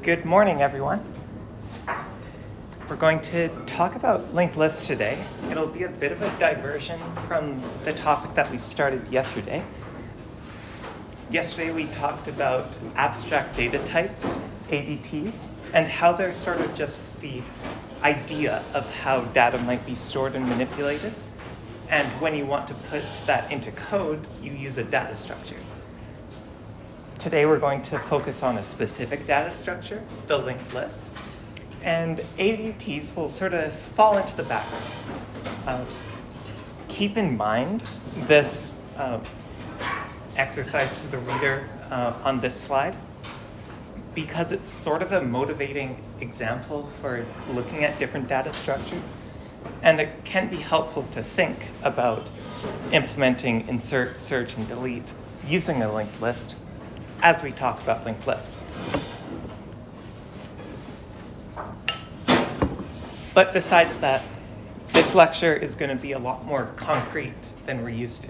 Good morning, everyone. We're going to talk about linked lists today. It'll be a bit of a diversion from the topic that we started yesterday. Yesterday we talked about abstract data types, ADTs, and how they're sort of just the idea of how data might be stored and manipulated. And when you want to put that into code, you use a data structure. Today we're going to focus on a specific data structure, the linked list, and ADTs will sort of fall into the background. Keep in mind this exercise to the reader on this slide, because it's sort of a motivating example for looking at different data structures, and it can be helpful to think about implementing insert, search, and delete using a linked list as we talk about linked lists. But besides that, this lecture is going to be a lot more concrete than we're used to.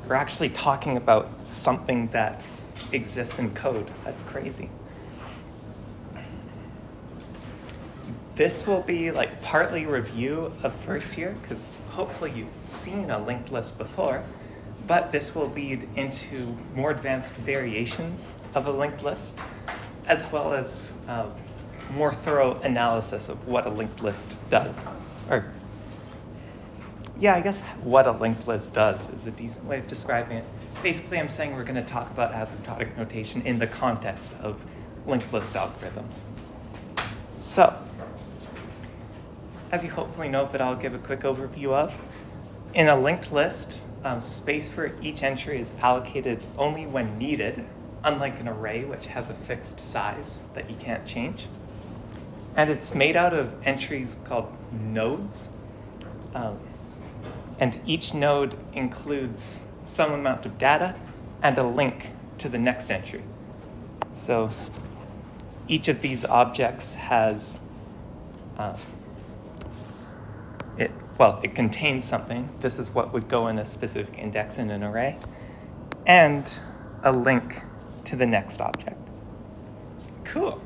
We're actually talking about something that exists in code. That's crazy. This will be like partly review of first year, because hopefully you've seen a linked list before, but this will lead into more advanced variations of a linked list, as well as more thorough analysis of what a linked list does. I guess what a linked list does is a decent way of describing it. Basically, I'm saying we're going to talk about asymptotic notation in the context of linked list algorithms. So, as you hopefully know, but I'll give a quick overview of, in a linked list, space for each entry is allocated only when needed, unlike an array which has a fixed size that you can't change. And it's made out of entries called nodes. And each node includes some amount of data and a link to the next entry. So each of these objects has, it contains something. This is what would go in a specific index in an array, and a link to the next object. Cool.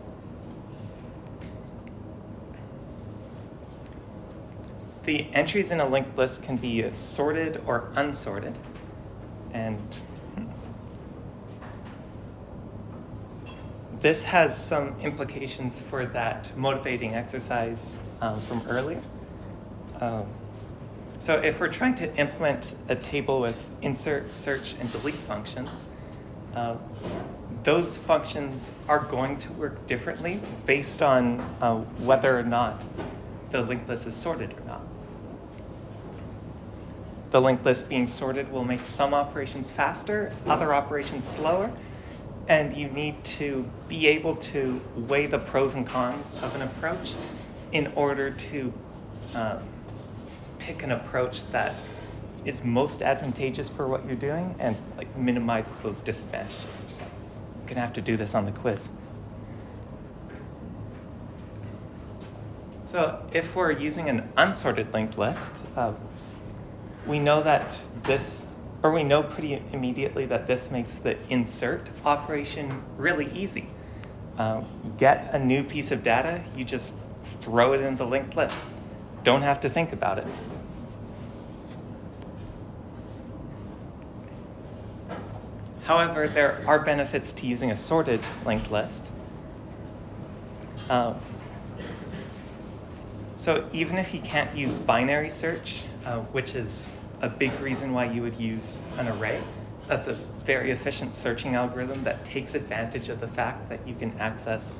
The entries in a linked list can be sorted or unsorted. And this has some implications for that motivating exercise from earlier. So if we're trying to implement a table with insert, search, and delete functions, those functions are going to work differently based on whether or not the linked list is sorted or not. The linked list being sorted will make some operations faster, other operations slower, and you need to be able to weigh the pros and cons of an approach in order to pick an approach that is most advantageous for what you're doing and minimizes those disadvantages. You're gonna have to do this on the quiz. So if we're using an unsorted linked list, we know pretty immediately that this makes the insert operation really easy. Get a new piece of data, you just throw it in the linked list. Don't have to think about it. However, there are benefits to using a sorted linked list. So even if you can't use binary search, which is a big reason why you would use an array, that's a very efficient searching algorithm that takes advantage of the fact that you can access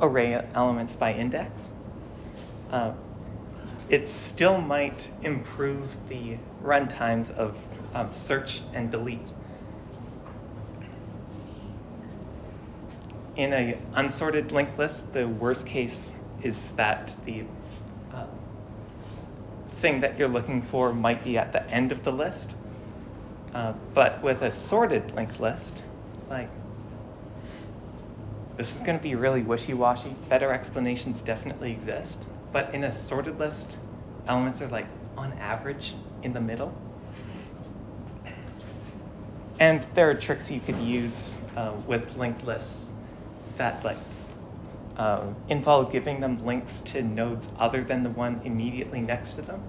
array elements by index. It still might improve the run times of search and delete. In an unsorted linked list, the worst case is that the thing that you're looking for might be at the end of the list. But with a sorted linked list, this is going to be really wishy-washy. Better explanations definitely exist. But in a sorted list, elements are on average in the middle. And there are tricks you could use with linked lists that involve giving them links to nodes other than the one immediately next to them,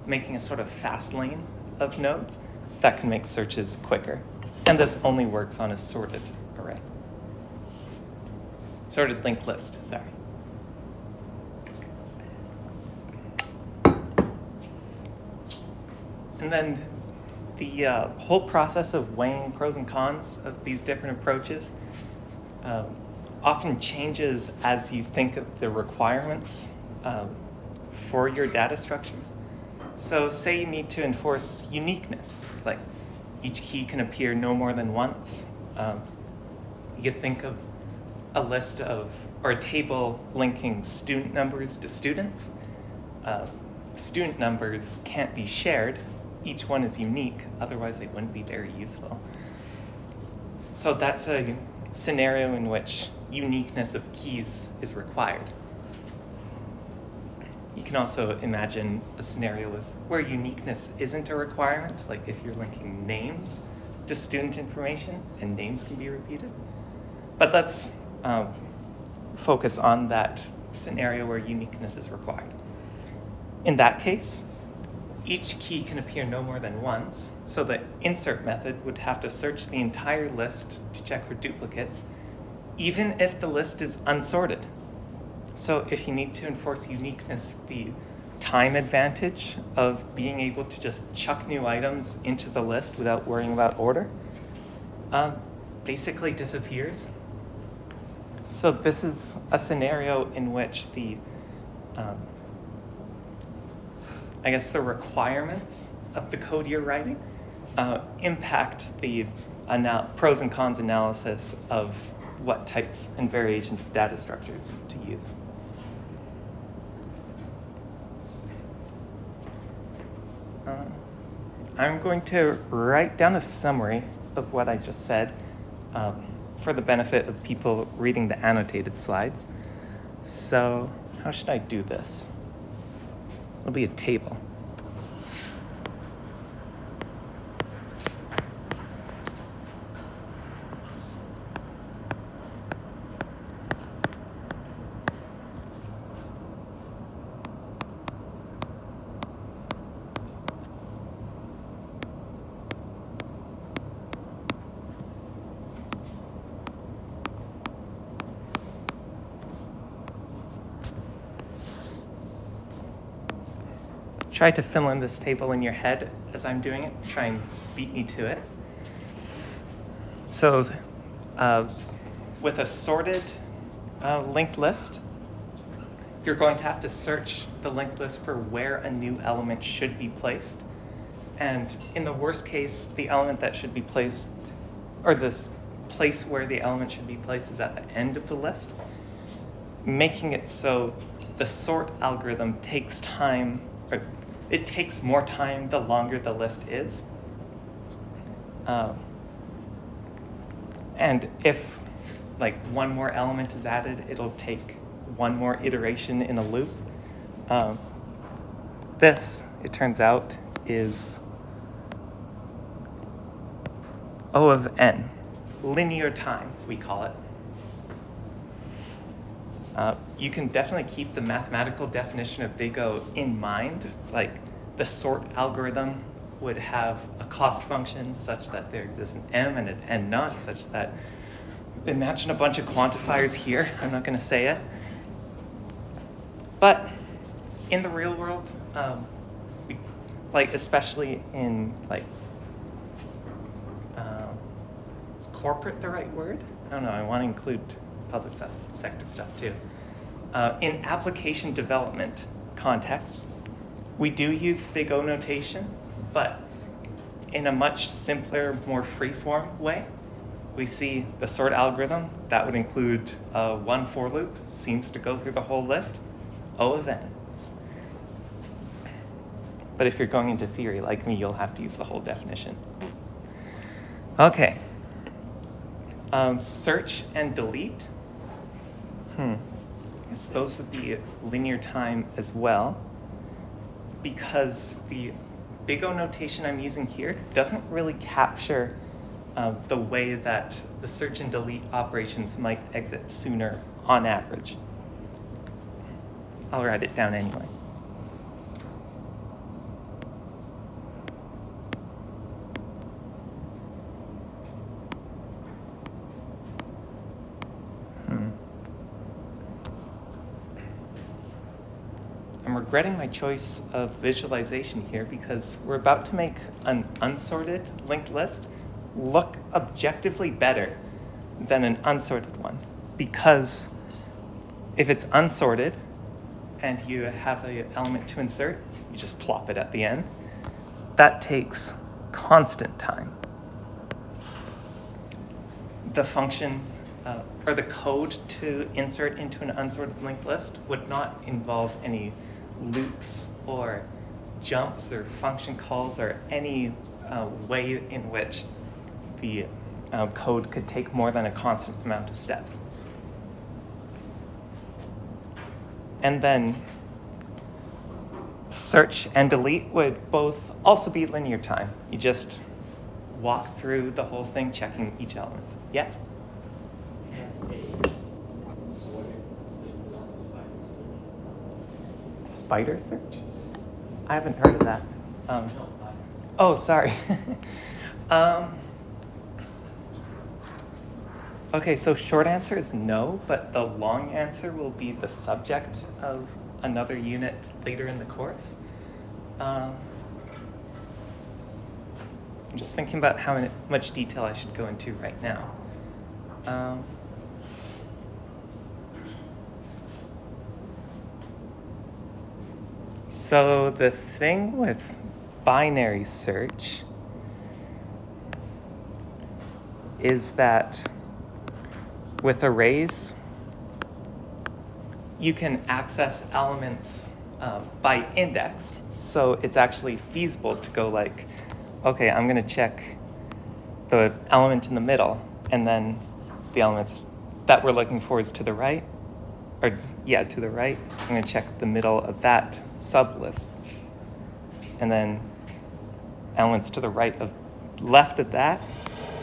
making a sort of fast lane of nodes that can make searches quicker. And this only works on a sorted array. Sorted linked list, sorry. And then the whole process of weighing pros and cons of these different approaches often changes as you think of the requirements for your data structures. So say you need to enforce uniqueness, like each key can appear no more than once. You could think of a list of, or a table linking student numbers to students. Student numbers can't be shared. Each one is unique, otherwise they wouldn't be very useful. So that's a scenario in which uniqueness of keys is required. You can also imagine a scenario where uniqueness isn't a requirement, like if you're linking names to student information and names can be repeated. But let's focus on that scenario where uniqueness is required. In that case, each key can appear no more than once, so the insert method would have to search the entire list to check for duplicates, even if the list is unsorted. So if you need to enforce uniqueness, the time advantage of being able to just chuck new items into the list without worrying about order basically disappears. So this is a scenario in which the the requirements of the code you're writing impact the pros and cons analysis of what types and variations of data structures to use. I'm going to write down a summary of what I just said for the benefit of people reading the annotated slides. So how should I do this? It'll be a table. Try to fill in this table in your head as I'm doing it. Try and beat me to it. So with a sorted linked list, you're going to have to search the linked list for where a new element should be placed. And in the worst case, the element that should be placed, or this place where the element should be placed is at the end of the list, making it so the sort algorithm takes time, or it takes more time the longer the list is. And if one more element is added, it'll take one more iteration in a loop. This, it turns out, is O of n, linear time, we call it. You can definitely keep the mathematical definition of big O in mind. Like the sort algorithm would have a cost function such that there exists an m and an n naught, such that, imagine a bunch of quantifiers here. I'm not going to say it. But in the real world, especially in is corporate the right word? I don't know. I want to include public sector stuff too. In application development contexts, we do use big O notation, but in a much simpler, more free-form way. We see the sort algorithm that would include one for loop, seems to go through the whole list, O of n. But if you're going into theory like me, you'll have to use the whole definition. Okay. Search and delete. I guess those would be linear time as well, because the big O notation I'm using here doesn't really capture the way that the search and delete operations might exit sooner on average. I'll write it down anyway. I'm regretting my choice of visualization here because we're about to make an unsorted linked list look objectively better than an unsorted one. Because if it's unsorted and you have an element to insert, you just plop it at the end. That takes constant time. The function or the code to insert into an unsorted linked list would not involve any loops or jumps or function calls or any way in which the code could take more than a constant amount of steps. And then search and delete would both also be linear time. You just walk through the whole thing, checking each element. Yeah? Spider search? I haven't heard of that. Oh, sorry. Okay, so short answer is no, but the long answer will be the subject of another unit later in the course. I'm just thinking about how much detail I should go into right now. So the thing with binary search is that with arrays, you can access elements by index. So it's actually feasible to go like, okay, I'm going to check the element in the middle, and then the elements that we're looking for is to the right. To the right. I'm going to check the middle of that sublist. And then elements to the right of left of that,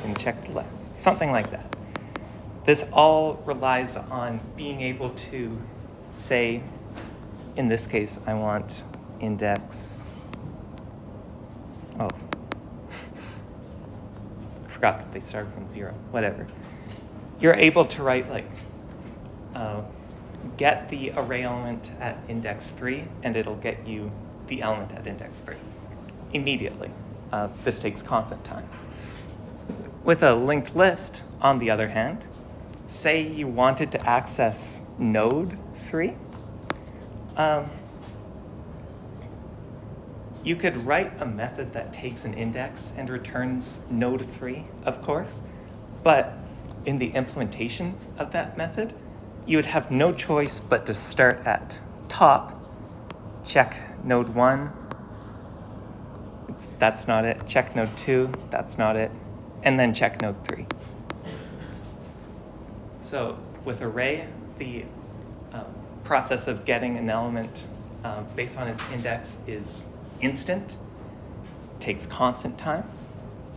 and check the left. Something like that. This all relies on being able to say, in this case, I want index. Oh. I forgot that they start from 0. Whatever. You're able to write like, get the array element at index 3, and it'll get you the element at index 3 immediately. This takes constant time. With a linked list, on the other hand, say you wanted to access node 3, you could write a method that takes an index and returns node 3, of course, but in the implementation of that method, you would have no choice but to start at top, check node 1, that's not it, check node 2, that's not it, and then check node 3. So with array, the process of getting an element based on its index is instant, takes constant time,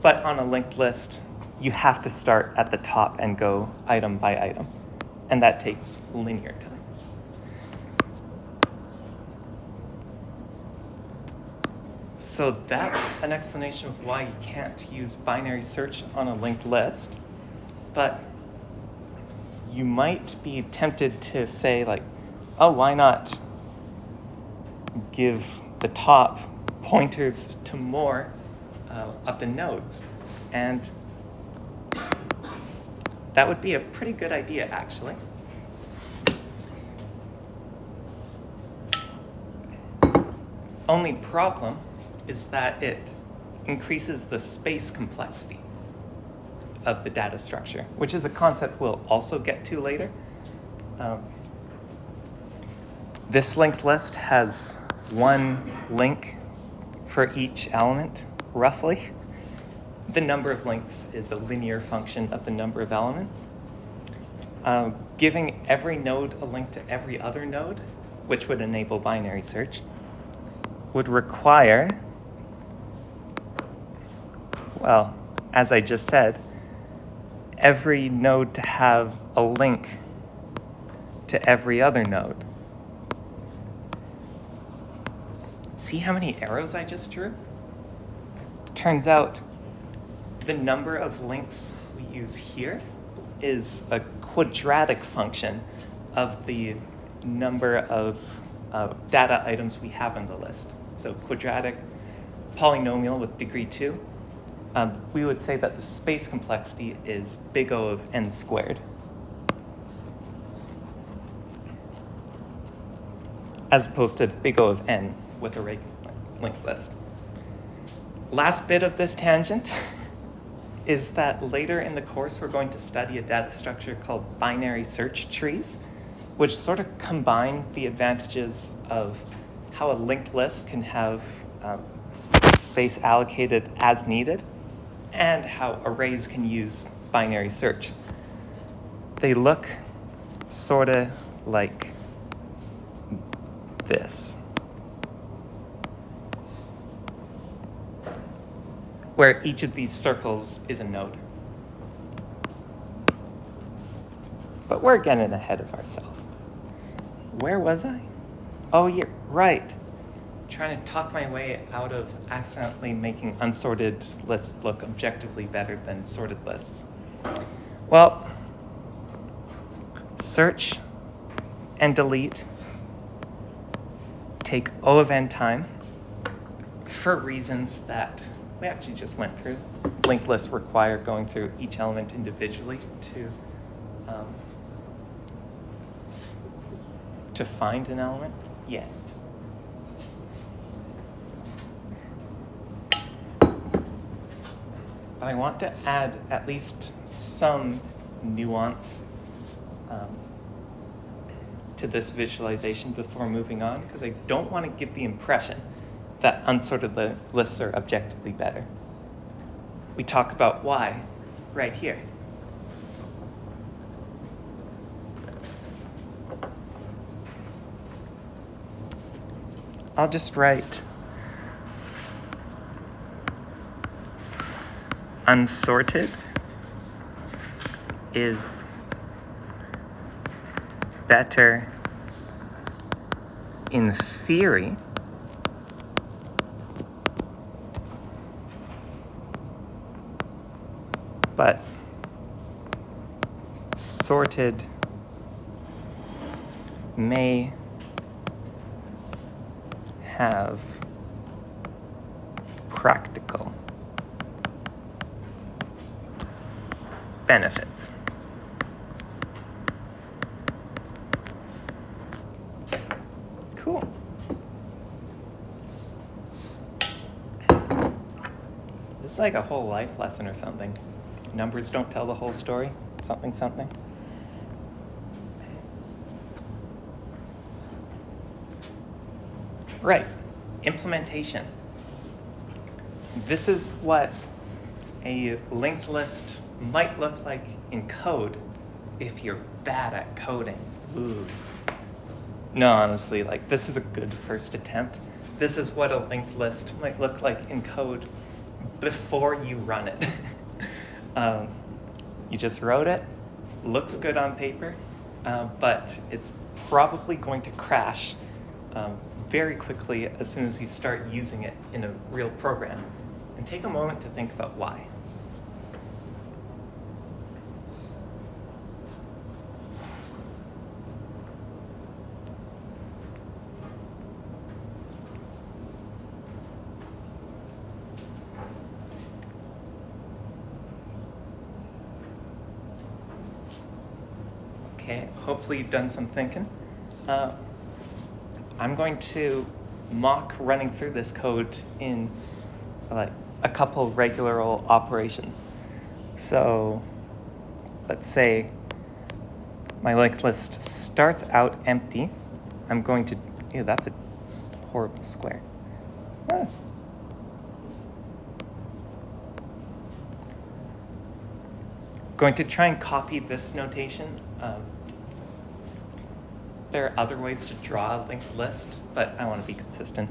but on a linked list, you have to start at the top and go item by item. And that takes linear time. So that's an explanation of why you can't use binary search on a linked list. But you might be tempted to say like, oh, why not give the top pointers to more of the nodes? And that would be a pretty good idea, actually. Only problem is that it increases the space complexity of the data structure, which is a concept we'll also get to later. This linked list has one link for each element, roughly. The number of links is a linear function of the number of elements. Giving every node a link to every other node, which would enable binary search, would require, well, as I just said, every node to have a link to every other node. See how many arrows I just drew? Turns out the number of links we use here is a quadratic function of the number of data items we have in the list. So quadratic polynomial with degree 2. We would say that the space complexity is big O of n squared. As opposed to big O of n with a regular linked list. Last bit of this tangent is that later in the course we're going to study a data structure called binary search trees, which sort of combine the advantages of how a linked list can have space allocated as needed and how arrays can use binary search. They look sort of like this, where each of these circles is a node. But we're getting ahead of ourselves. Where was I? Oh, yeah, right. Trying to talk my way out of accidentally making unsorted lists look objectively better than sorted lists. Well, search and delete take O of n time for reasons that we actually just went through. Linked lists require going through each element individually to find an element. Yeah. But I want to add at least some nuance to this visualization before moving on, because I don't want to give the impression that unsorted lists are objectively better. We talk about why right here. I'll just write unsorted is better in theory, but sorted may have practical benefits. Cool. This is like a whole life lesson or something. Numbers don't tell the whole story. Something, something. Right. Implementation. This is what a linked list might look like in code if you're bad at coding. Ooh. No, honestly, like this is a good first attempt. This is what a linked list might look like in code before you run it. You just wrote it, looks good on paper, but it's probably going to crash very quickly as soon as you start using it in a real program. And take a moment to think about why. Okay, hopefully you've done some thinking. I'm going to mock running through this code in like a couple regular old operations. So let's say my linked list starts out empty. I'm going to, ew, that's a horrible square. Ah. Going to try and copy this notation. There are other ways to draw a linked list, but I want to be consistent.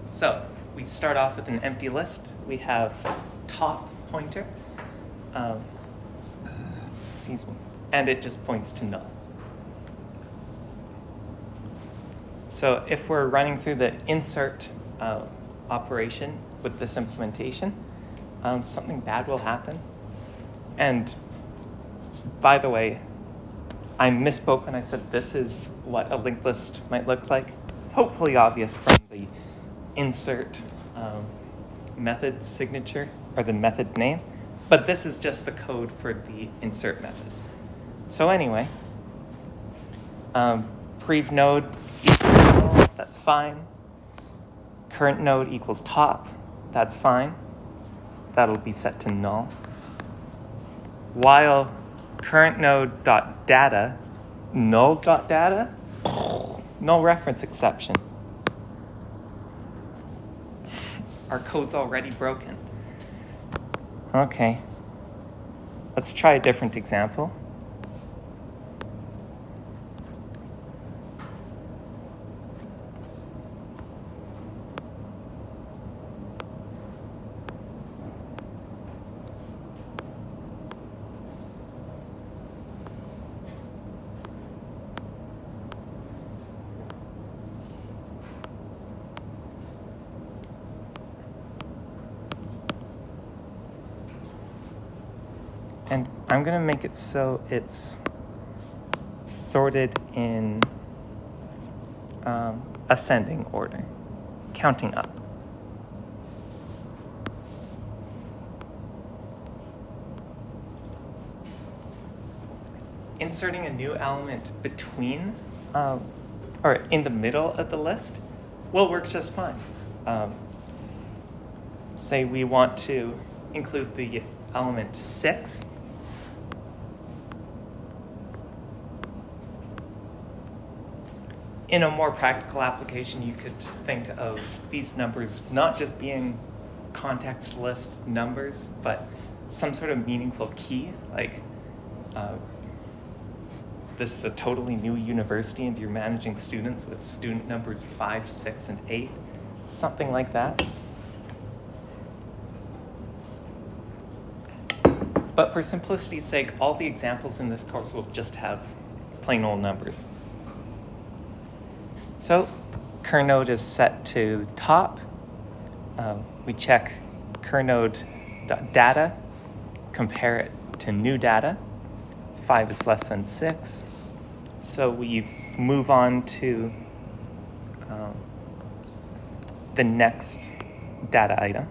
So we start off with an empty list. We have top pointer. excuse me, and it just points to null. So if we're running through the insert operation with this implementation, something bad will happen. And by the way, I misspoke when I said this is what a linked list might look like. It's hopefully obvious from the insert method signature or the method name, but this is just the code for the insert method. So anyway, prev node equals null, that's fine. Current node equals top, that's fine. That'll be set to null. While current node dot data, null dot data, null reference exception. Our code's already broken. Okay, let's try a different example. And I'm going to make it so it's sorted in ascending order, counting up. Inserting a new element between, or in the middle of the list will work just fine. Say we want to include the element 6. In a more practical application, you could think of these numbers not just being context list numbers, but some sort of meaningful key, like this is a totally new university and you're managing students with student numbers 5, 6, and 8, something like that. But for simplicity's sake, all the examples in this course will just have plain old numbers. So kernode is set to top. We check kernode.data, compare it to new data. 5 is less than 6. So we move on to the next data item.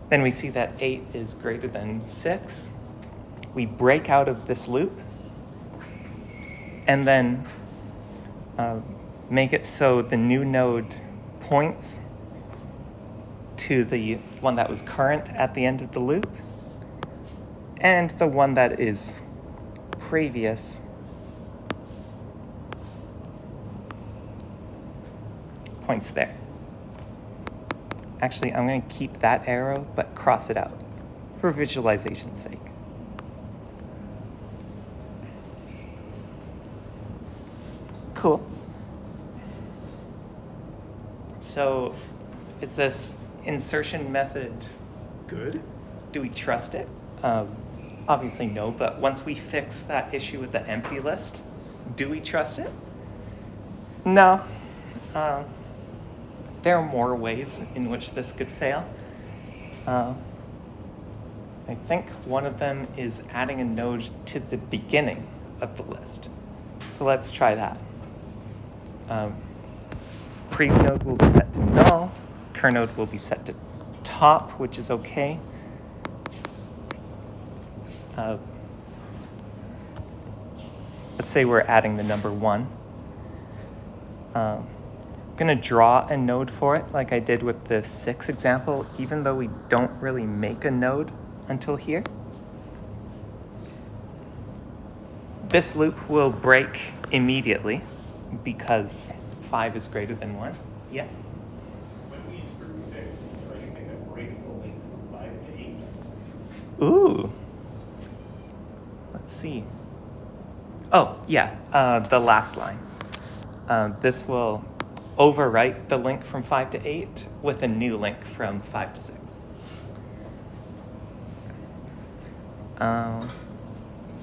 Then we see that 8 is greater than 6. We break out of this loop and then make it so the new node points to the one that was current at the end of the loop, and the one that is previous points there. Actually, I'm going to keep that arrow, but cross it out for visualization's sake. Cool. So is this insertion method good? Do we trust it? Obviously no, but once we fix that issue with the empty list, do we trust it? No. There are more ways in which this could fail. I think one of them is adding a node to the beginning of the list. So let's try that. Prev node will be set to null. Kernode will be set to top, which is okay. Let's say we're adding the number 1. I'm going to draw a node for it like I did with the 6 example, even though we don't really make a node until here. This loop will break immediately because 5 is greater than 1. Yeah? When we insert 6, is there anything that breaks the length from 5 to 8? Ooh. Let's see. Oh, yeah, the last line. This will overwrite the link from 5 to 8 with a new link from 5 to 6.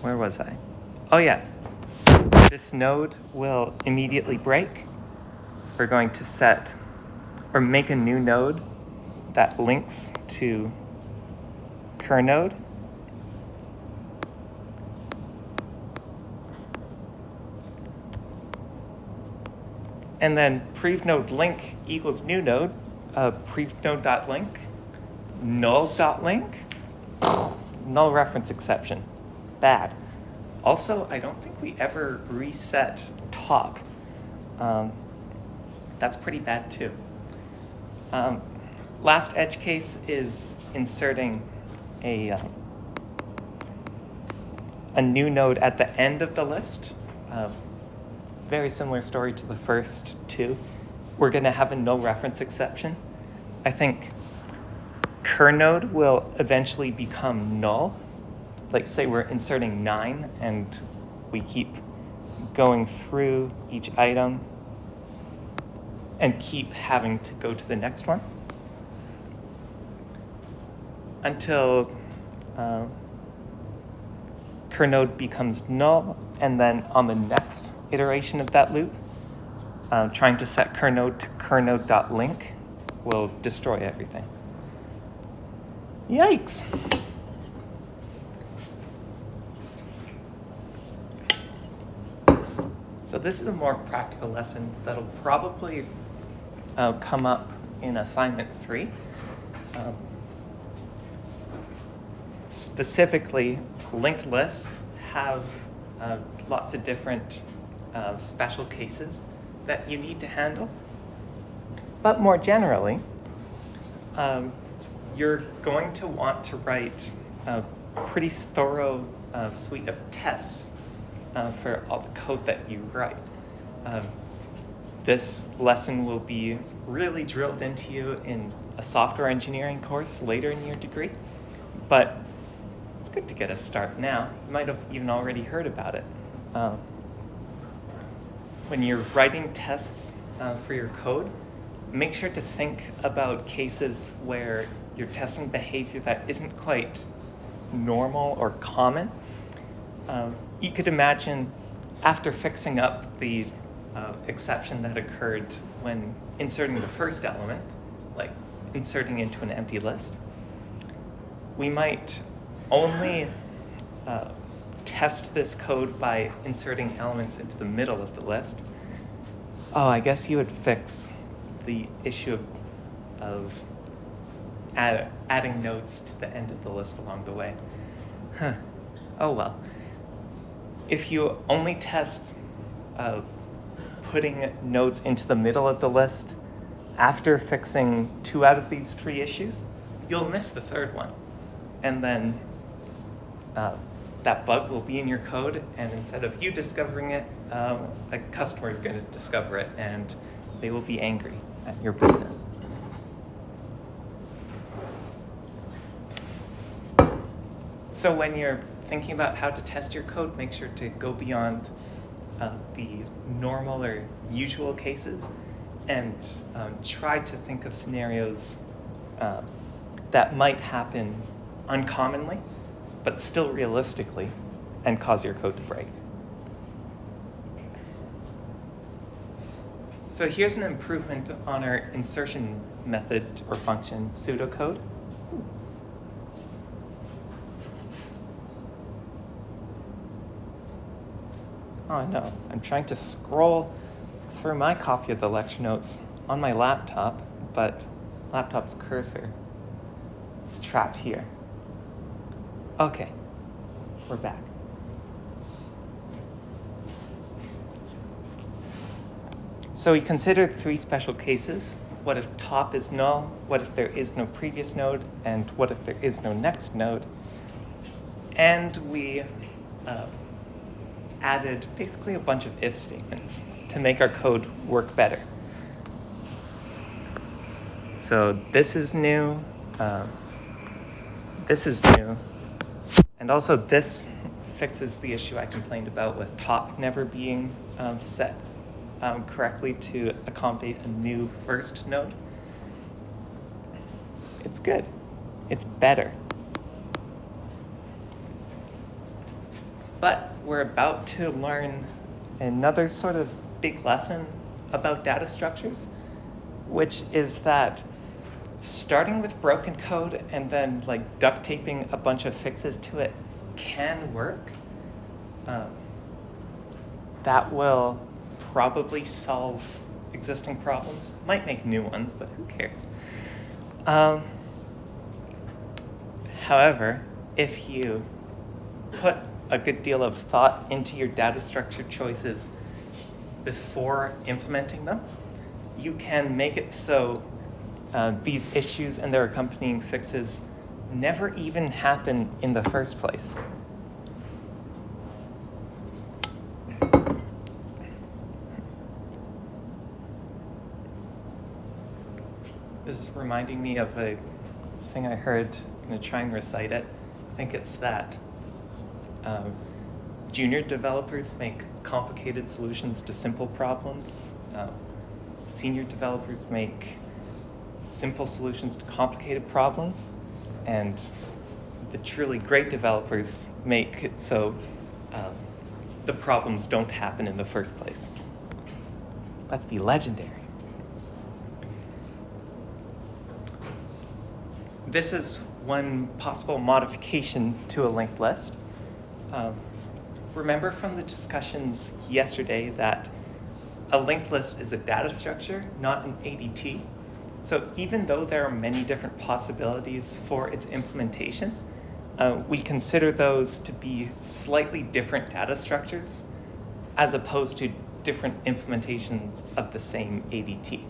Where was I? Oh yeah, this node will immediately break. We're going to set or make a new node that links to cur node. And then prev node link equals new node, prev node.link, null.link, null reference exception, bad. Also, I don't think we ever reset top. That's pretty bad too. Last edge case is inserting a new node at the end of the list. Very similar story to the first two. We're going to have a null reference exception. I think cur node will eventually become null. Like say we're inserting 9 and we keep going through each item and keep having to go to the next one until cur node becomes null, and then on the next iteration of that loop, trying to set cur node to cur node.link will destroy everything. Yikes. So this is a more practical lesson that'll probably come up in assignment 3. Specifically, linked lists have lots of different special cases that you need to handle. But more generally, you're going to want to write a pretty thorough suite of tests for all the code that you write. This lesson will be really drilled into you in a software engineering course later in your degree, but it's good to get a start now. You might have even already heard about it. When you're writing tests for your code, make sure to think about cases where you're testing behavior that isn't quite normal or common. You could imagine after fixing up the exception that occurred when inserting the first element, like inserting into an empty list, we might only test this code by inserting elements into the middle of the list. Oh, I guess you would fix the issue of adding nodes to the end of the list along the way. Huh. Oh well. If you only test putting nodes into the middle of the list after fixing 2 out of these 3 issues, you'll miss the third one. And then that bug will be in your code, and instead of you discovering it, a customer is going to discover it, and they will be angry at your business. So when you're thinking about how to test your code, make sure to go beyond the normal or usual cases and try to think of scenarios that might happen uncommonly, but still realistically, and cause your code to break. So here's an improvement on our insertion method or function pseudocode. Oh no, I'm trying to scroll through my copy of the lecture notes on my laptop, but laptop's cursor is trapped here. Okay, we're back. So we considered 3 special cases. What if top is null? What if there is no previous node? And what if there is no next node? And we added basically a bunch of if statements to make our code work better. So this is new, this is new, and also this fixes the issue I complained about with top never being set correctly to accommodate a new first node. It's good. It's better. But we're about to learn another sort of big lesson about data structures, which is that starting with broken code and then like duct taping a bunch of fixes to it can work. That will probably solve existing problems. Might make new ones, but who cares? However, if you put a good deal of thought into your data structure choices before implementing them, you can make it so these issues and their accompanying fixes never even happen in the first place. This is reminding me of a thing I heard. I'm going to try and recite it. I think it's that junior developers make complicated solutions to simple problems. Senior developers make simple solutions to complicated problems. And the truly great developers make it so the problems don't happen in the first place. Let's be legendary. This is one possible modification to a linked list. Remember from the discussions yesterday that a linked list is a data structure, not an ADT. So even though there are many different possibilities for its implementation, we consider those to be slightly different data structures as opposed to different implementations of the same ADT.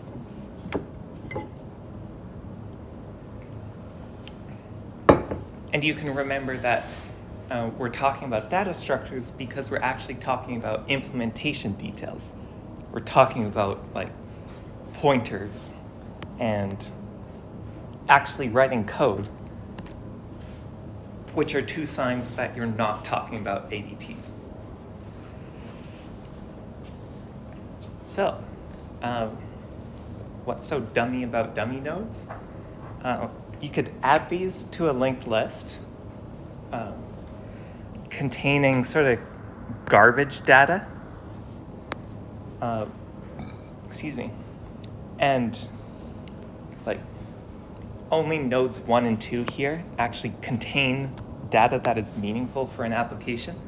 And you can remember that we're talking about data structures because we're actually talking about implementation details. We're talking about like pointers and actually writing code, which are two signs that you're not talking about ADTs. So, what's so dummy about dummy nodes? You could add these to a linked list containing sort of garbage data. And like only nodes 1 and 2 here actually contain data that is meaningful for an application.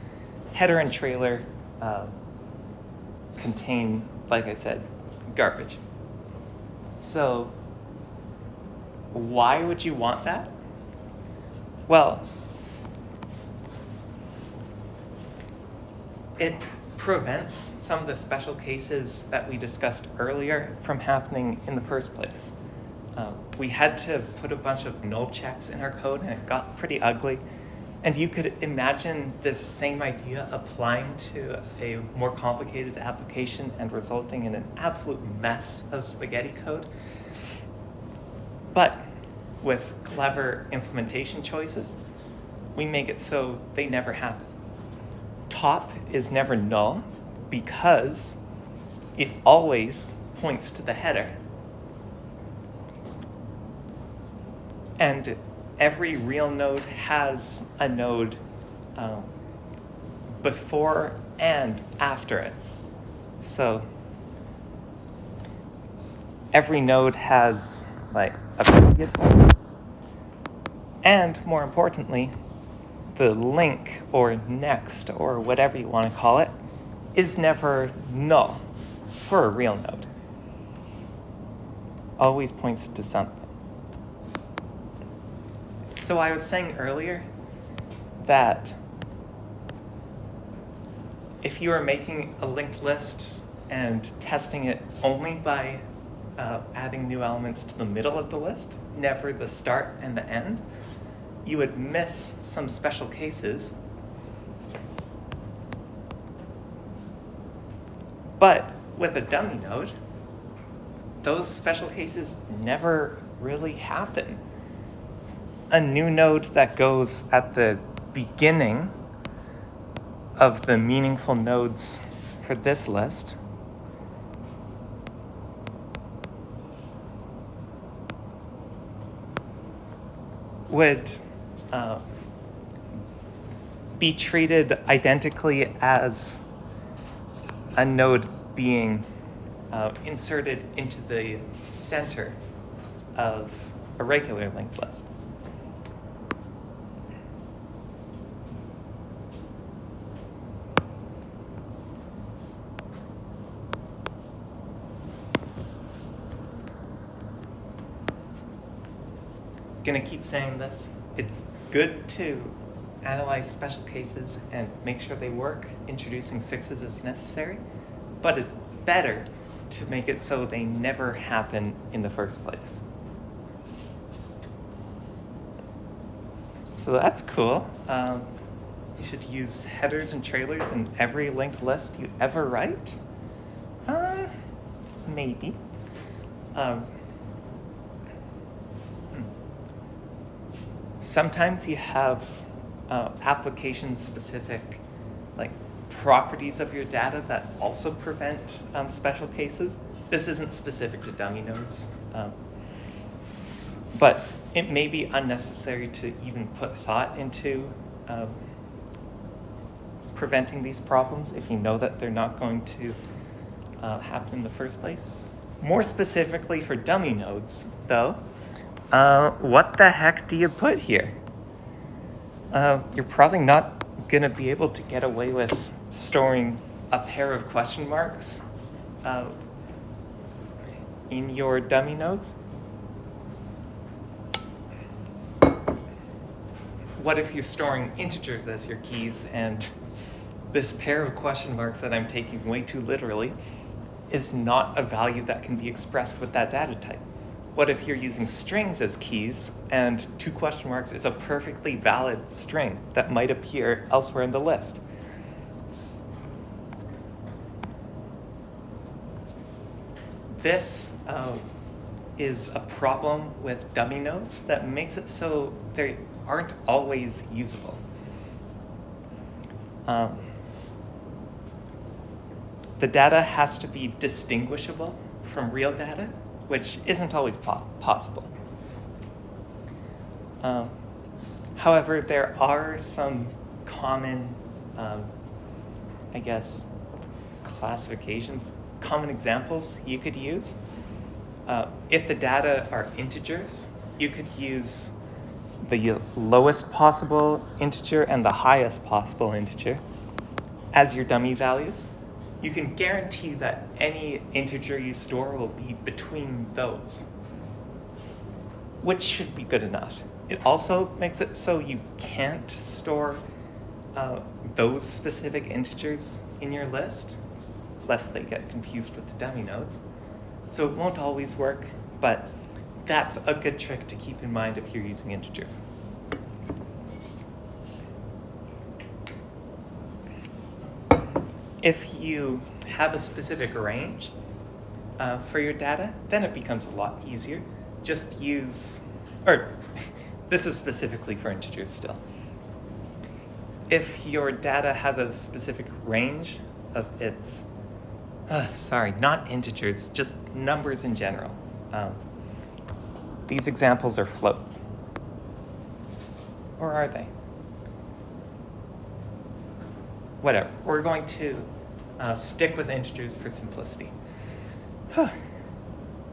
Header and trailer contain, like I said, garbage. So why would you want that? Well, it prevents some of the special cases that we discussed earlier from happening in the first place. We had to put a bunch of null checks in our code, and it got pretty ugly. And you could imagine this same idea applying to a more complicated application and resulting in an absolute mess of spaghetti code. But with clever implementation choices, we make it so they never happen. Top is never null because it always points to the header. And every real node has a node before and after it. So every node has like a previous node. And more importantly, the link or next or whatever you want to call it is never null for a real node. Always points to something. So I was saying earlier that if you are making a linked list and testing it only by adding new elements to the middle of the list, never the start and the end, you would miss some special cases. But with a dummy node, those special cases never really happen. A new node that goes at the beginning of the meaningful nodes for this list would be treated identically as a node being inserted into the center of a regular linked list. Gonna keep saying this. It's good to analyze special cases and make sure they work, introducing fixes as necessary, but it's better to make it so they never happen in the first place. So that's cool. You should use headers and trailers in every linked list you ever write. Maybe. Sometimes you have application-specific like properties of your data that also prevent special cases. This isn't specific to dummy nodes, but it may be unnecessary to even put thought into preventing these problems if you know that they're not going to happen in the first place. More specifically for dummy nodes, though, what the heck do you put here? You're probably not going to be able to get away with storing a pair of question marks in your dummy nodes. What if you're storing integers as your keys and this pair of question marks that I'm taking way too literally is not a value that can be expressed with that data type? What if you're using strings as keys and 2 question marks is a perfectly valid string that might appear elsewhere in the list? This is a problem with dummy nodes that makes it so they aren't always usable. The data has to be distinguishable from real data, which isn't always possible. However, there are some common, classifications, common examples you could use. If the data are integers, you could use the lowest possible integer and the highest possible integer as your dummy values. You can guarantee that any integer you store will be between those, which should be good enough. It also makes it so you can't store those specific integers in your list, lest they get confused with the dummy nodes. So it won't always work, but that's a good trick to keep in mind if you're using integers. If you have a specific range for your data, then it becomes a lot easier. Just use, or this is specifically for integers still. If your data has a specific range of its, not integers, just numbers in general. These examples are floats. Or are they? Whatever, we're going to stick with integers for simplicity.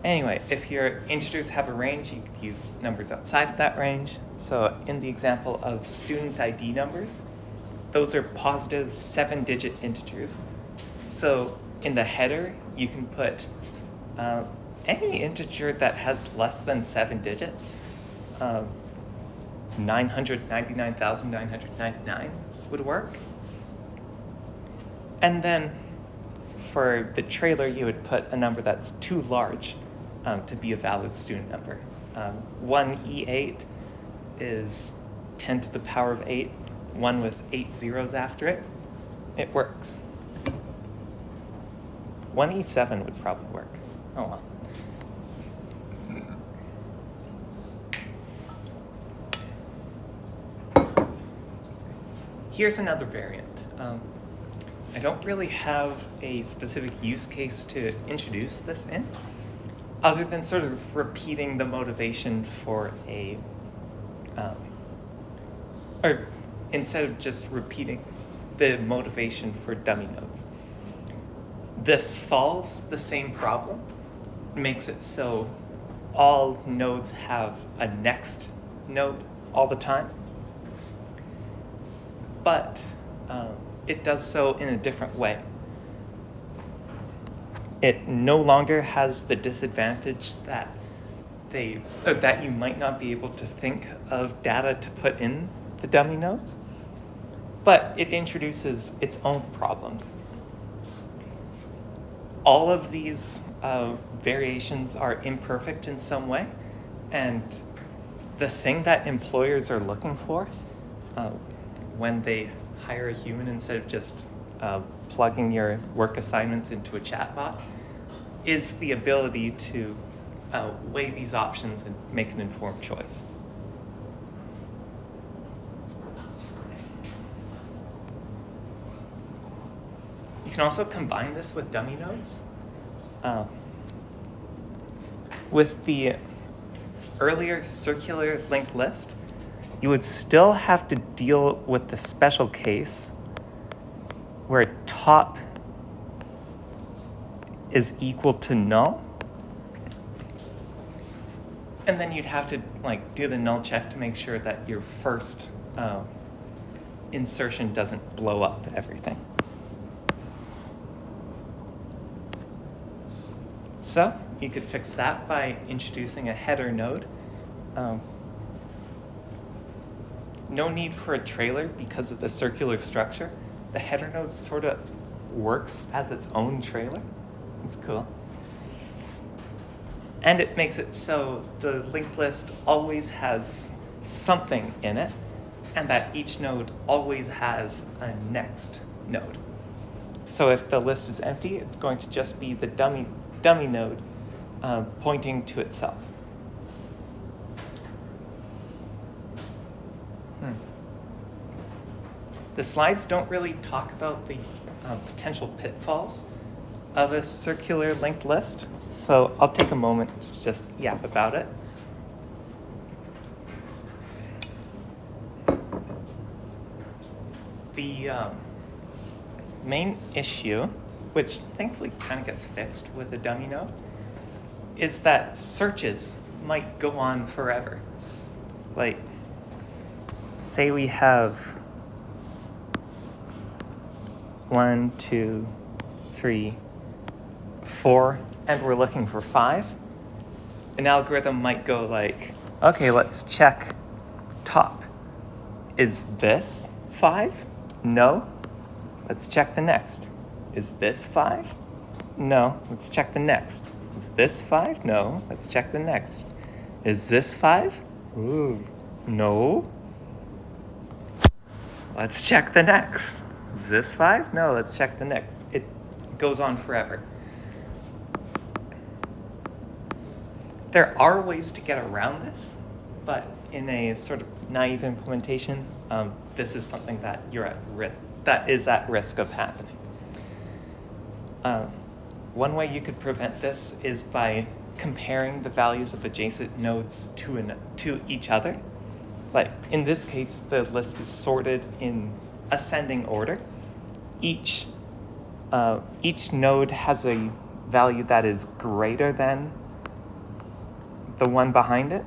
Anyway, if your integers have a range, you could use numbers outside of that range. So in the example of student ID numbers, those are positive 7-digit integers. So in the header, you can put any integer that has less than 7 digits. 999,999 would work. And then for the trailer, you would put a number that's too large to be a valid student number. 1E8 is 10 to the power of 8, 1 with 8 zeros after it. It works. 1E7 would probably work. Oh well. Here's another variant. I don't really have a specific use case to introduce this in, other than sort of repeating the motivation for a, or instead of just repeating the motivation for dummy nodes. This solves the same problem, makes it so all nodes have a next node all the time, but it does so in a different way. It no longer has the disadvantage that that you might not be able to think of data to put in the dummy nodes, but it introduces its own problems. All of these variations are imperfect in some way, and the thing that employers are looking for when they hire a human instead of just plugging your work assignments into a chatbot is the ability to weigh these options and make an informed choice. You can also combine this with dummy nodes. With the earlier circular linked list, you would still have to deal with the special case where top is equal to null. And then you'd have to do the null check to make sure that your first insertion doesn't blow up everything. So you could fix that by introducing a header node. No need for a trailer because of the circular structure. The header node sort of works as its own trailer. It's cool. And it makes it so the linked list always has something in it, and that each node always has a next node. So if the list is empty, it's going to just be the dummy node pointing to itself. The slides don't really talk about the potential pitfalls of a circular linked list, so I'll take a moment to just yap about it. The main issue, which thankfully kind of gets fixed with a dummy node, is that searches might go on forever. Say we have 1, 2, 3, 4, and we're looking for 5. An algorithm might go okay, let's check top. Is this 5? No. Let's check the next. Is this 5? No. Let's check the next. Is this 5? No. Let's check the next. Is this 5? Ooh. No. Let's check the next. Is this 5? No, let's check the next. It goes on forever. There are ways to get around this, but in a sort of naive implementation, this is something that is at risk of happening. One way you could prevent this is by comparing the values of adjacent nodes to each other. In this case, the list is sorted in ascending order. Each node has a value that is greater than the one behind it.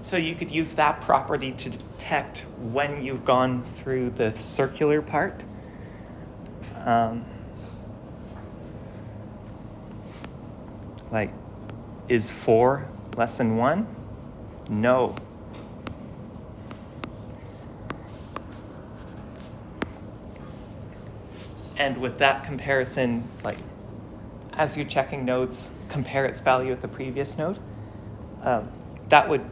So you could use that property to detect when you've gone through the circular part. Is 4 less than 1? No. And with that comparison, as you're checking nodes, compare its value with the previous node, that would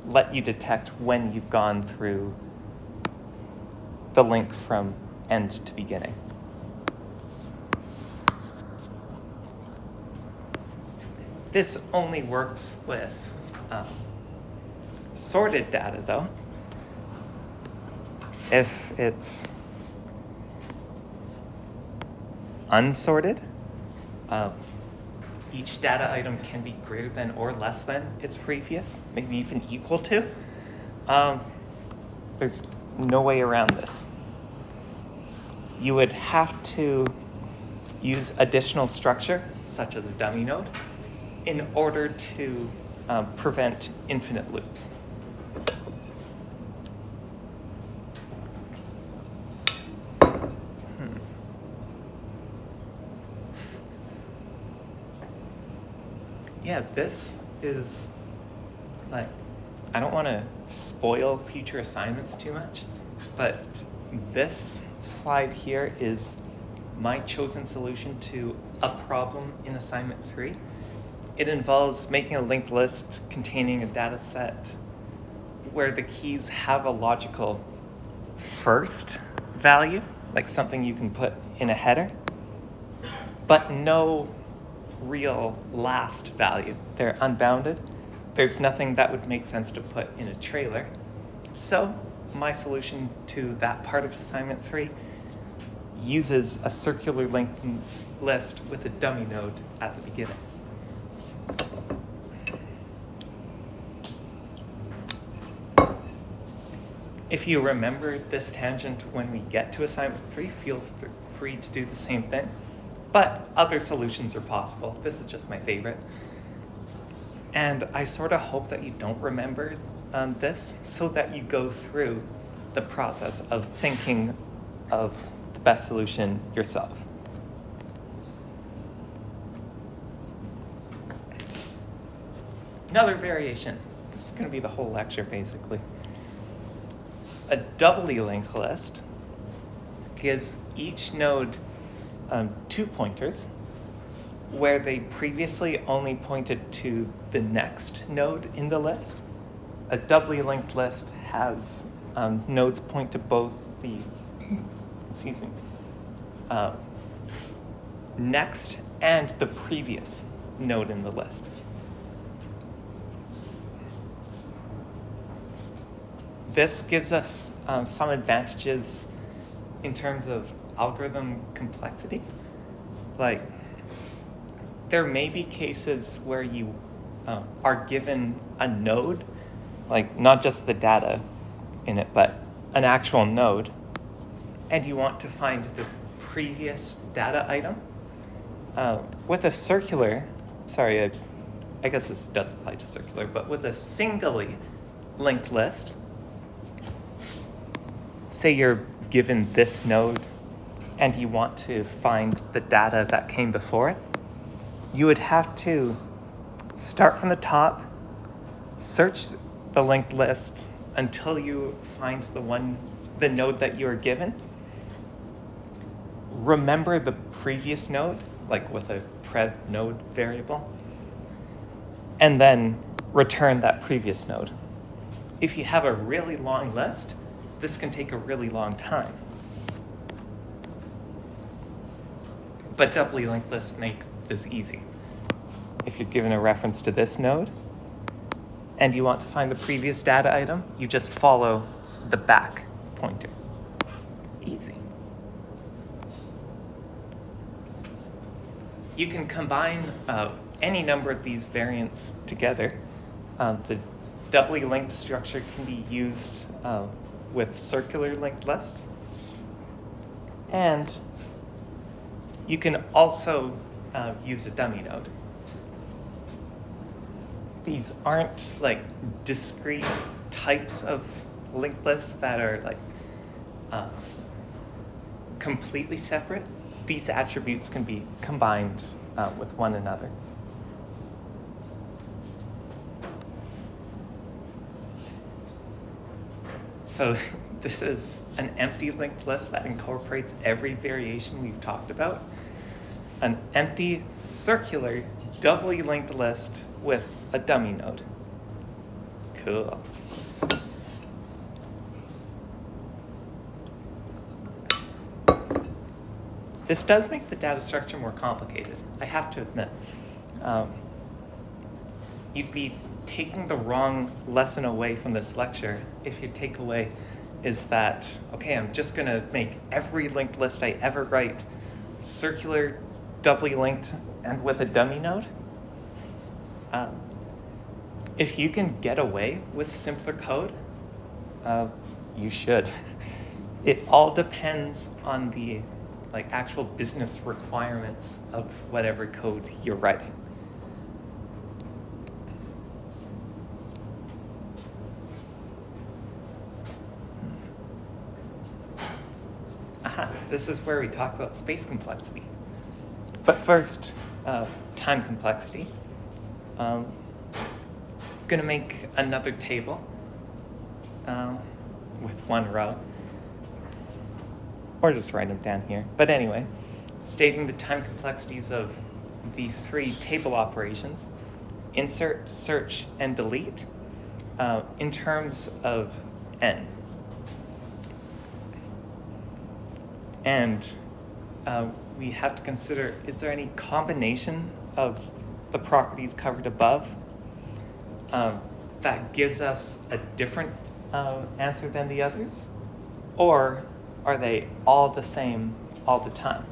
let you detect when you've gone through the link from end to beginning. This only works with sorted data, though. If it's unsorted, each data item can be greater than or less than its previous, maybe even equal to. There's no way around this. You would have to use additional structure, such as a dummy node, in order to prevent infinite loops. Yeah, this is like, I don't want to spoil future assignments too much, but this slide here is my chosen solution to a problem in assignment 3. It involves making a linked list containing a data set where the keys have a logical first value, like something you can put in a header, but no real last value. They're unbounded. There's nothing that would make sense to put in a trailer. So my solution to that part of assignment 3 uses a circular linked list with a dummy node at the beginning. If you remember this tangent when we get to assignment 3, feel free to do the same thing. But other solutions are possible. This is just my favorite. And I sort of hope that you don't remember this so that you go through the process of thinking of the best solution yourself. Another variation. This is going to be the whole lecture, basically. A doubly linked list gives each node 2 pointers where they previously only pointed to the next node in the list. A doubly linked list has nodes point to both the next and the previous node in the list. This gives us some advantages in terms of algorithm complexity. Like, there may be cases where you are given a node, like not just the data in it, but an actual node, and you want to find the previous data item. With a circular, I guess this does apply to circular, but with a singly linked list, say you're given this node and you want to find the data that came before it, you would have to start from the top, search the linked list until you find the node that you are given. Remember the previous node, like with a prev node variable, and then return that previous node. If you have a really long list, this can take a really long time. But doubly linked lists make this easy. If you're given a reference to this node and you want to find the previous data item, you just follow the back pointer. Easy. You can combine any number of these variants together. The doubly linked structure can be used with circular linked lists. And you can also use a dummy node. These aren't like discrete types of linked lists that are like completely separate. These attributes can be combined with one another. So this is an empty linked list that incorporates every variation we've talked about. An empty circular doubly linked list with a dummy node. Cool. This does make the data structure more complicated, I have to admit. You'd be taking the wrong lesson away from this lecture if your takeaway is that, okay, I'm just going to make every linked list I ever write circular, doubly linked, and with a dummy node. If you can get away with simpler code, You should. It all depends on the actual business requirements of whatever code you're writing. Aha, this is where we talk about space complexity. But first, time complexity. I'm going to make another table with one row. Or just write them down here. But anyway, stating the time complexities of the three table operations, insert, search, and delete, in terms of n. And we have to consider, is there any combination of the properties covered above that gives us a different answer than the others? Or are they all the same all the time?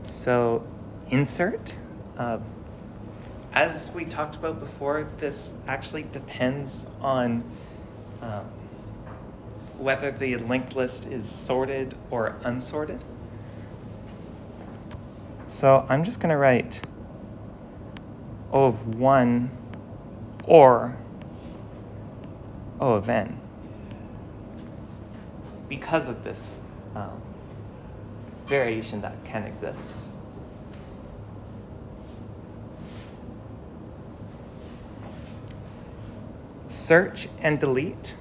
So insert, as we talked about before, this actually depends on whether the linked list is sorted or unsorted. So I'm just going to write O of 1 or O of n because of this variation that can exist. Search and delete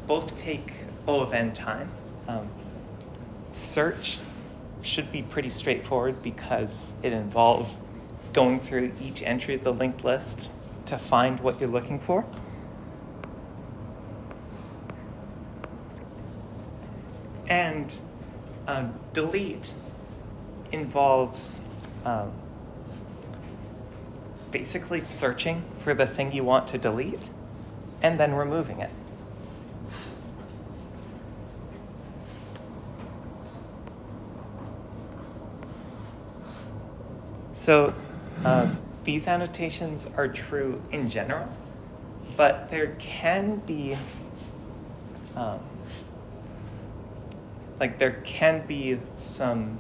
both take O of n time. Search should be pretty straightforward because it involves going through each entry of the linked list to find what you're looking for. And delete involves basically searching for the thing you want to delete and then removing it. So these annotations are true in general, but there can be some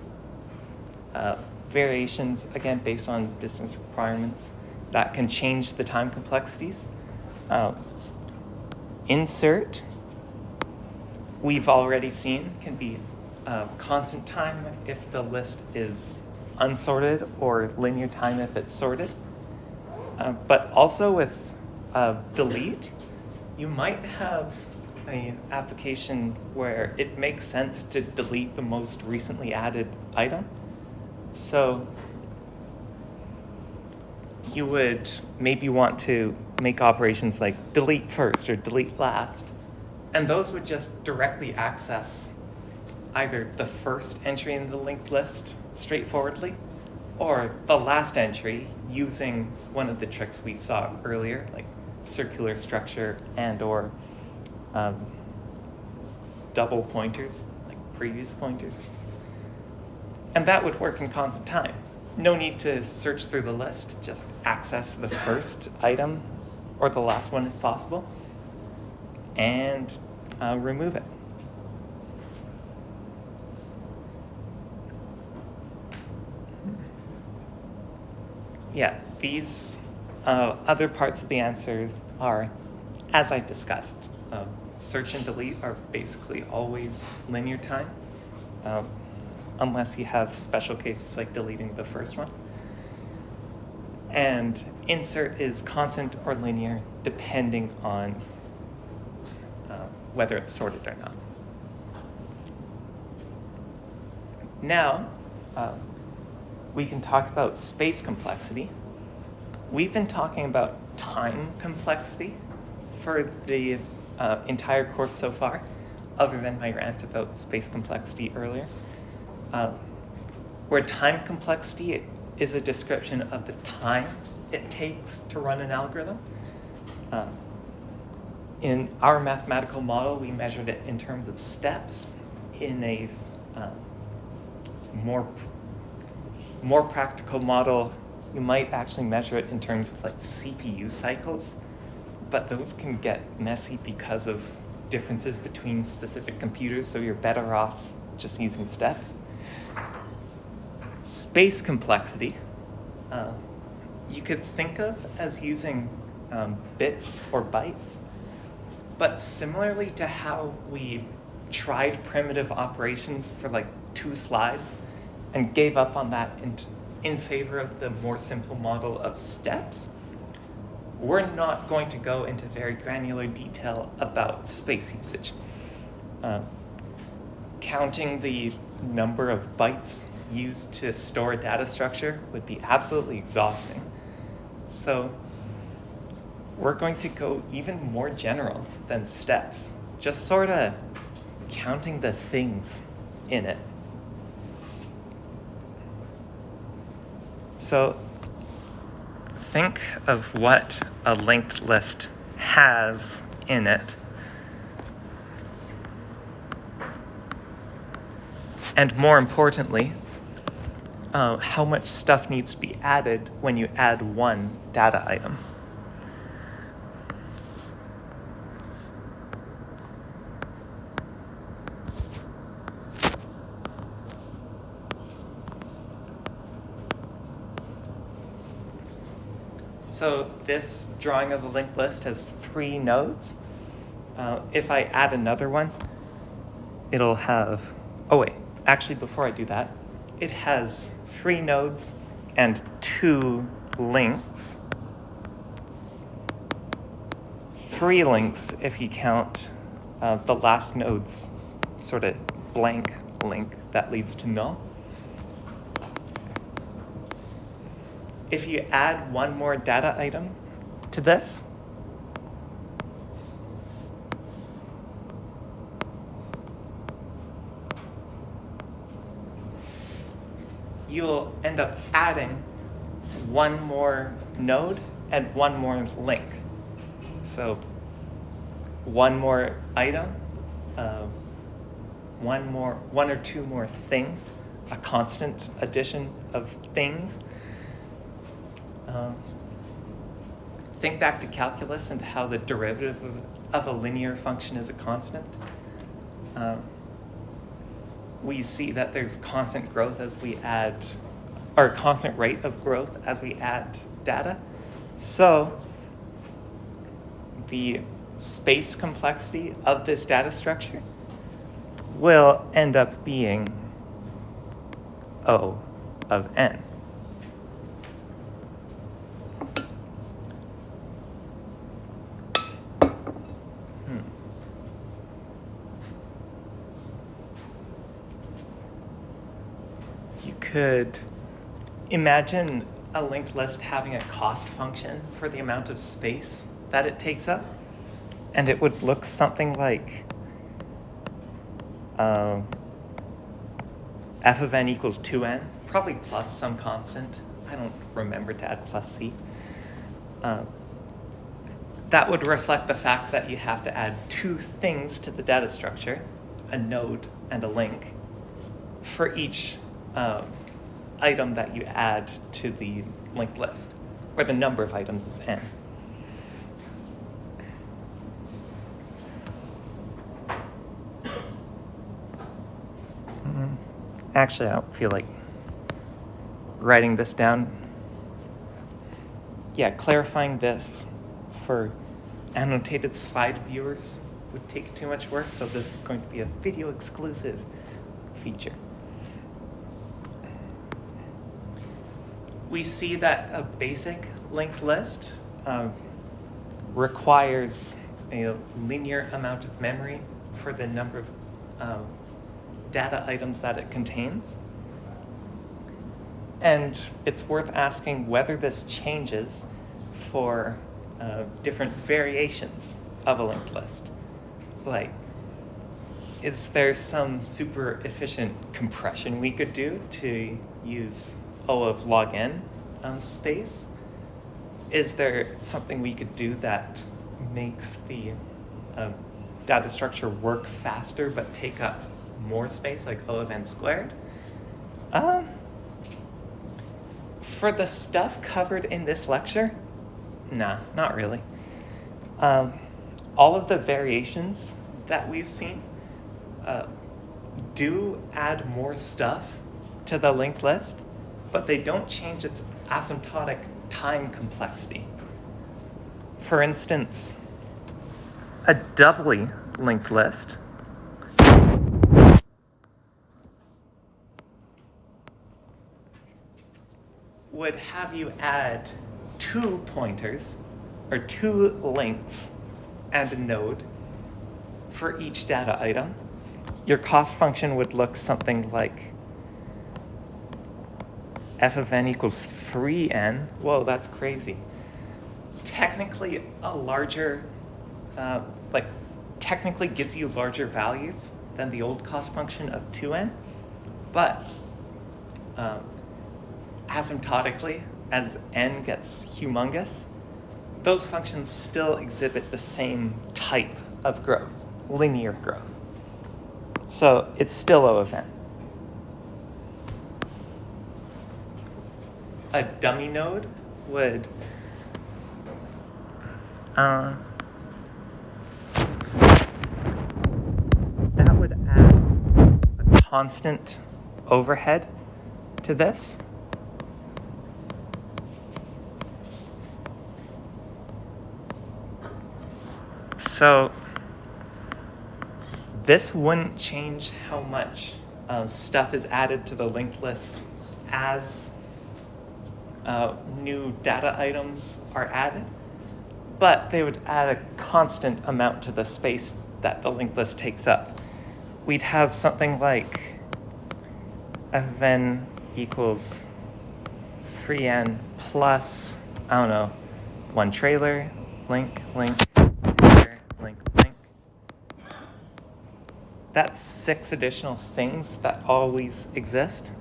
variations, again, based on business requirements that can change the time complexities. Insert, we've already seen, can be constant time if the list is unsorted or linear time if it's sorted. But also with delete, you might have an application where it makes sense to delete the most recently added item. So you would maybe want to make operations like delete first or delete last, and those would just directly access either the first entry in the linked list straightforwardly or the last entry using one of the tricks we saw earlier, like circular structure and or double pointers, like previous pointers. And that would work in constant time. No need to search through the list, just access the first item or the last one if possible and remove it. Yeah, these other parts of the answer are, as I discussed, search and delete are basically always linear time, unless you have special cases like deleting the first one. And insert is constant or linear depending on whether it's sorted or not. Now, we can talk about space complexity. We've been talking about time complexity for the entire course so far, other than my rant about space complexity earlier. Where time complexity is a description of the time it takes to run an algorithm. In our mathematical model, we measured it in terms of steps in a more practical model, you might actually measure it in terms of like CPU cycles, but those can get messy because of differences between specific computers, so you're better off just using steps. Space complexity, you could think of as using bits or bytes, but similarly to how we tried primitive operations for like 2 slides and gave up on that in favor of the more simple model of steps, we're not going to go into very granular detail about space usage. Counting the number of bytes used to store a data structure would be absolutely exhausting. So we're going to go even more general than steps, just sort of counting the things in it. So think of what a linked list has in it. And more importantly, how much stuff needs to be added when you add one data item. So this drawing of a linked list has 3 nodes. If I add another one, it'll have, oh wait, actually before I do that, it has 3 nodes and 2 links. 3 links if you count the last node's sort of blank link that leads to null. If you add one more data item to this, you'll end up adding one more node and one more link. So one more item, one or two more things, a constant addition of things. Think back to calculus and how the derivative of a linear function is a constant. We see that there's constant growth as we add, or constant rate of growth as we add data. So the space complexity of this data structure will end up being O of n. You could imagine a linked list having a cost function for the amount of space that it takes up, and it would look something like f of n equals 2n, probably plus some constant. I don't remember to add plus c. That would reflect the fact that you have to add 2 things to the data structure, a node and a link, for each item that you add to the linked list, where the number of items is n. Actually, I don't feel like writing this down. Yeah, clarifying this for annotated slide viewers would take too much work, so this is going to be a video exclusive feature. We see that a basic linked list requires a linear amount of memory for the number of data items that it contains. And it's worth asking whether this changes for different variations of a linked list. Like, is there some super efficient compression we could do to use O of log n space? Is there something we could do that makes the data structure work faster but take up more space, like O of n squared? Um, for the stuff covered in this lecture, nah, not really. All of the variations that we've seen do add more stuff to the linked list, but they don't change its asymptotic time complexity. For instance, a doubly linked list would have you add 2 pointers or 2 links and a node for each data item. Your cost function would look something like f of n equals 3n. Whoa, that's crazy. Technically, a larger, technically gives you larger values than the old cost function of 2n, but asymptotically, as n gets humongous, those functions still exhibit the same type of growth, linear growth. So it's still O of n. A dummy node would that would add a constant overhead to this. So this wouldn't change how much stuff is added to the linked list as new data items are added, but they would add a constant amount to the space that the linked list takes up. We'd have something like f of n equals 3n plus, I don't know, 1 trailer, link, link, link, link. That's 6 additional things that always exist.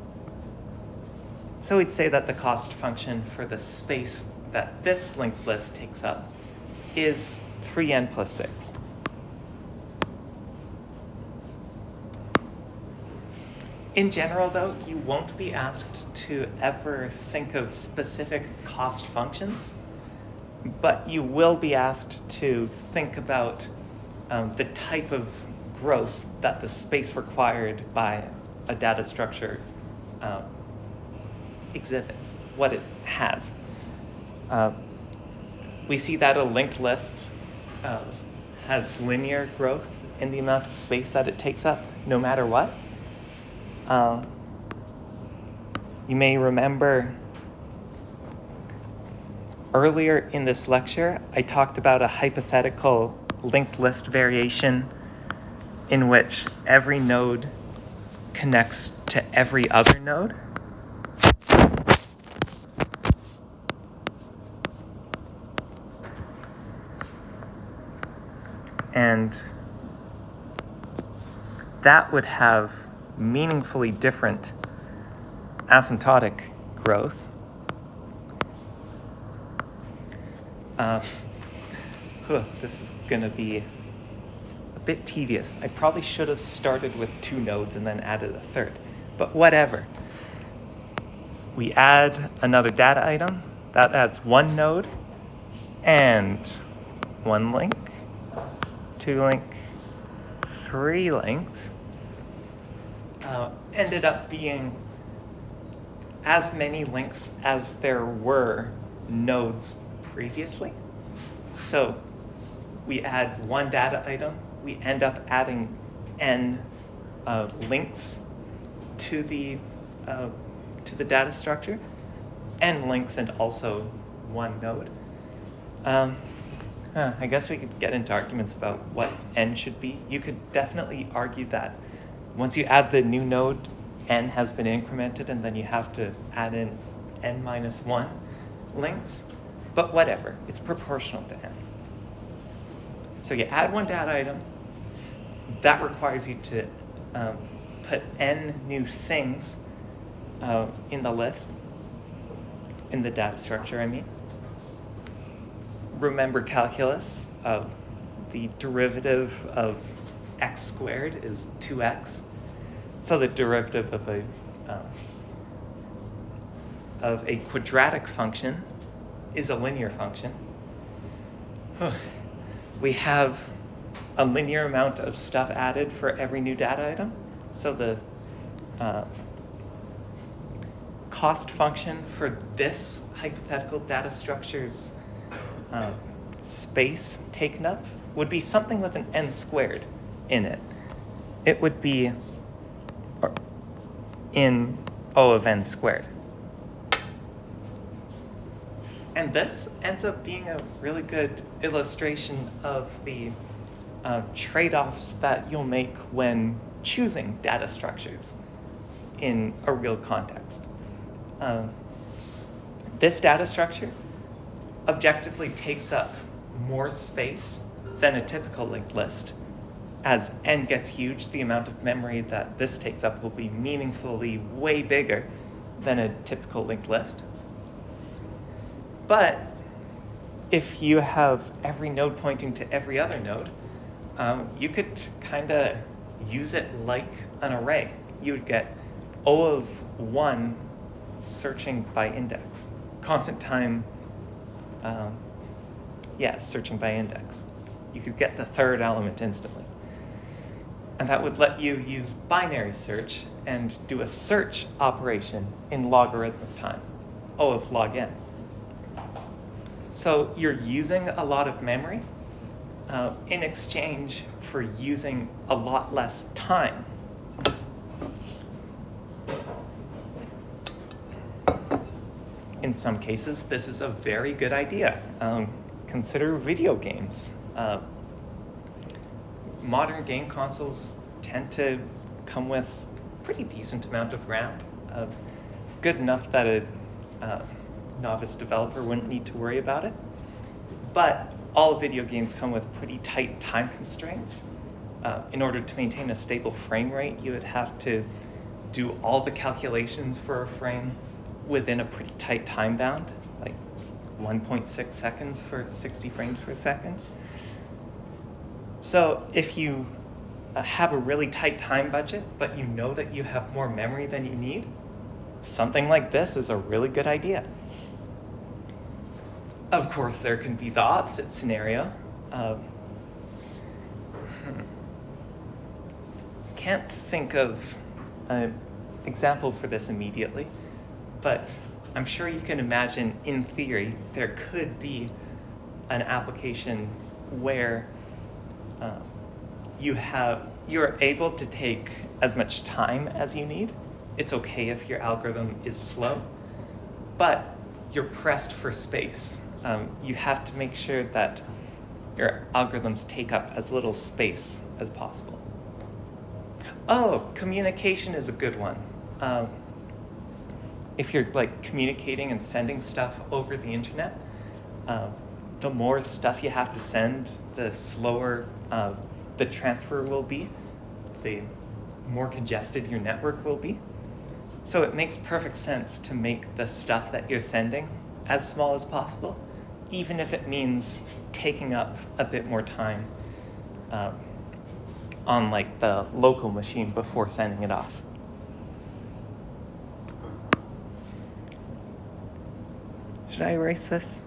So we'd say that the cost function for the space that this linked list takes up is 3n plus 6. In general, though, you won't be asked to ever think of specific cost functions, but you will be asked to think about the type of growth that the space required by a data structure exhibits, what it has. We see that a linked list has linear growth in the amount of space that it takes up, no matter what. You may remember earlier in this lecture, I talked about a hypothetical linked list variation in which every node connects to every other node. And that would have meaningfully different asymptotic growth. This is going to be a bit tedious. I probably should have started with 2 nodes and then added a third, but whatever. We add another data item. That adds 1 node and 1 link, 2 link, 3 links. Ended up being as many links as there were nodes previously. So we add 1 data item, we end up adding n links to the data structure, n links and also 1 node. I guess we could get into arguments about what n should be. You could definitely argue that once you add the new node, n has been incremented, and then you have to add in n minus 1 links. But whatever, it's proportional to n. So you add 1 data item. That requires you to put n new things in the list, in the data structure, I mean. Remember calculus. The derivative of x squared is 2x. So the derivative of a of a quadratic function is a linear function, we have a linear amount of stuff added for every new data item. So the cost function for this hypothetical data structure's space taken up would be something with an n squared in it. It would be in O of n squared. And this ends up being a really good illustration of the trade-offs that you'll make when choosing data structures in a real context. This data structure objectively takes up more space than a typical linked list. As n gets huge, the amount of memory that this takes up will be meaningfully way bigger than a typical linked list. But if you have every node pointing to every other node, you could kind of use it like an array. You would get O of 1 searching by index, constant time, searching by index. You could get the third element instantly. And that would let you use binary search and do a search operation in logarithmic time, O of log n. So you're using a lot of memory in exchange for using a lot less time. In some cases, this is a very good idea. Consider video games. Modern game consoles tend to come with a pretty decent amount of RAM, good enough that a novice developer wouldn't need to worry about it. But all video games come with pretty tight time constraints. In order to maintain a stable frame rate, you would have to do all the calculations for a frame within a pretty tight time bound, like 1.6 seconds for 60 frames per second. So if you have a really tight time budget, but you know that you have more memory than you need, something like this is a really good idea. Of course, there can be the opposite scenario. Can't think of an example for this immediately, but I'm sure you can imagine, in theory, there could be an application where you're able to take as much time as you need. It's okay if your algorithm is slow, but you're pressed for space. You have to make sure that your algorithms take up as little space as possible. Oh, communication is a good one. If you're communicating and sending stuff over the internet, the more stuff you have to send, the slower the transfer will be, the more congested your network will be. So it makes perfect sense to make the stuff that you're sending as small as possible, even if it means taking up a bit more time on the local machine before sending it off. Should I erase this?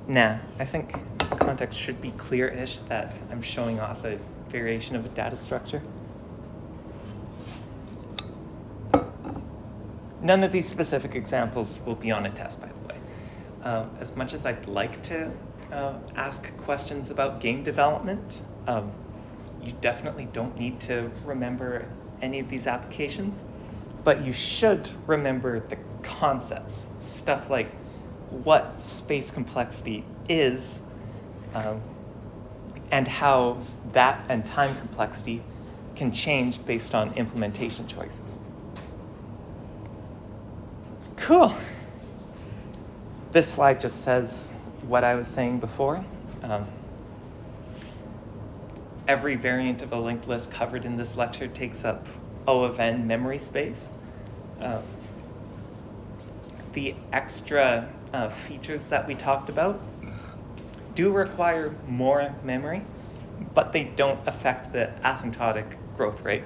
Nah, I think context should be clear-ish that I'm showing off a variation of a data structure. None of these specific examples will be on a test, by the way. As much as I'd like to ask questions about game development, you definitely don't need to remember any of these applications, but you should remember the concepts, stuff like what space complexity is, and how that and time complexity can change based on implementation choices. Cool. This slide just says what I was saying before. Every variant of a linked list covered in this lecture takes up O of n memory space. The extra features that we talked about do require more memory, but they don't affect the asymptotic growth rate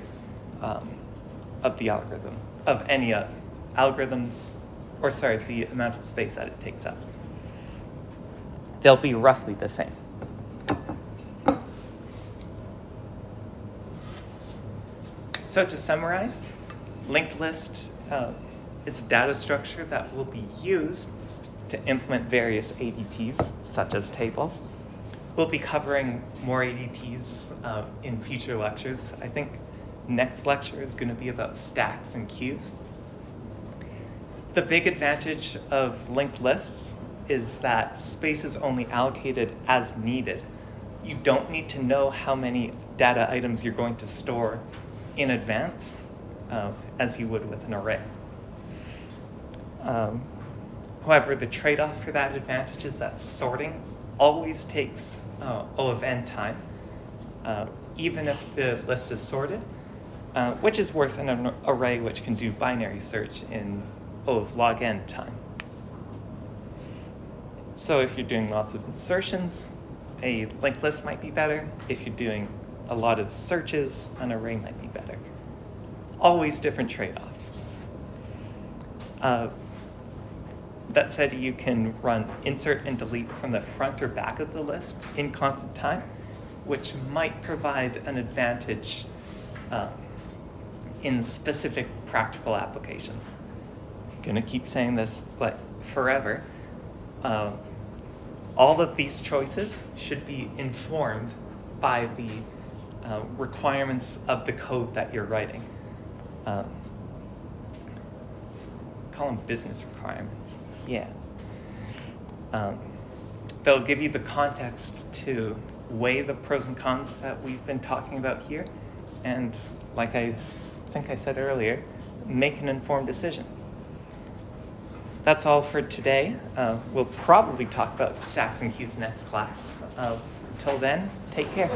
of the algorithm, of any algorithms, or sorry, the amount of space that it takes up. They'll be roughly the same. So to summarize, linked list is a data structure that will be used to implement various ADTs, such as tables. We'll be covering more ADTs in future lectures. I think next lecture is going to be about stacks and queues. The big advantage of linked lists is that space is only allocated as needed. You don't need to know how many data items you're going to store in advance as you would with an array. However, the trade-off for that advantage is that sorting always takes O of n time, even if the list is sorted, which is worse than an array which can do binary search in O of log n time. So if you're doing lots of insertions, a linked list might be better. If you're doing a lot of searches, an array might be better. Always different trade-offs. That said, you can run insert and delete from the front or back of the list in constant time, which might provide an advantage in specific practical applications. I'm gonna keep saying this like forever. All of these choices should be informed by the requirements of the code that you're writing. Call them business requirements. Yeah. They'll give you the context to weigh the pros and cons that we've been talking about here, and like I think I said earlier, make an informed decision. That's all for today. We'll probably talk about stacks and queues next class. Until then, take care.